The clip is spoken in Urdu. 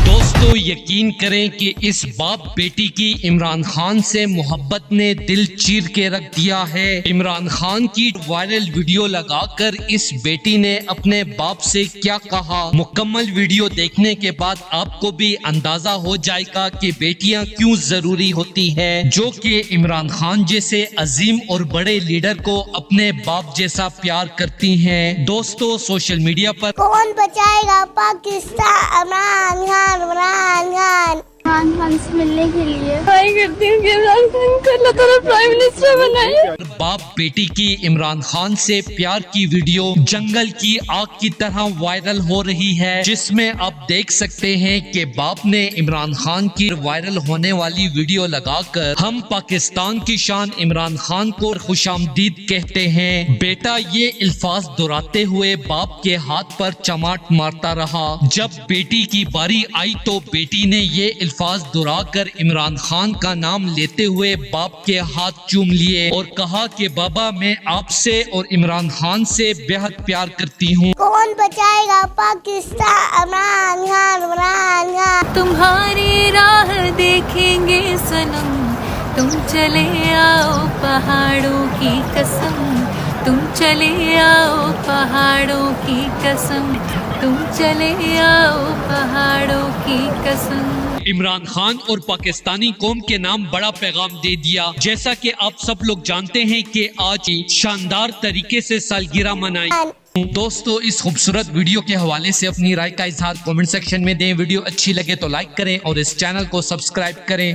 دوستو یقین کریں کہ اس باپ بیٹی کی عمران خان سے محبت نے دل چیر کے رکھ دیا ہے۔ عمران خان کی وائرل ویڈیو لگا کر اس بیٹی نے اپنے باپ سے کیا کہا، مکمل ویڈیو دیکھنے کے بعد آپ کو بھی اندازہ ہو جائے گا کہ بیٹیاں کیوں ضروری ہوتی ہے، جو کہ عمران خان جیسے عظیم اور بڑے لیڈر کو اپنے باپ جیسا پیار کرتی ہیں۔ دوستو سوشل میڈیا پر کون بچائے گا پاکستان؟ عمران خان سے ملنے کے لیے ٹرائی کرتی ہوں کہ عمران خان کو اللہ تعالیٰ پرائم منسٹر بنائے۔ باپ بیٹی کی عمران خان سے پیار کی ویڈیو جنگل کی آگ کی طرح وائرل ہو رہی ہے، جس میں آپ دیکھ سکتے ہیں کہ باپ نے عمران خان کی وائرل ہونے والی ویڈیو لگا کر ہم پاکستان کی شان عمران خان کو خوش آمدید کہتے ہیں۔ بیٹا یہ الفاظ دہراتے ہوئے باپ کے ہاتھ پر چماٹ مارتا رہا۔ جب بیٹی کی باری آئی تو بیٹی نے یہ الفاظ دہرا کر عمران خان کا نام لیتے ہوئے باپ کے ہاتھ چوم لیے اور کہا کہ بابا میں آپ سے اور عمران خان سے بے حد پیار کرتی ہوں۔ کون بچائے گا پاکستان؟ عمران خان۔ تمہاری راہ دیکھیں گے صنم، تم چلے آؤ پہاڑوں کی قسم، تم چلے آؤ پہاڑوں کی قسم، تم چلے آؤ پہاڑوں کی قسم۔ عمران خان اور پاکستانی قوم کے نام بڑا پیغام دے دیا۔ جیسا کہ آپ سب لوگ جانتے ہیں کہ آج شاندار طریقے سے سالگرہ منائی۔ دوستو اس خوبصورت ویڈیو کے حوالے سے اپنی رائے کا اظہار کامنٹ سیکشن میں دیں۔ ویڈیو اچھی لگے تو لائک کریں اور اس چینل کو سبسکرائب کریں۔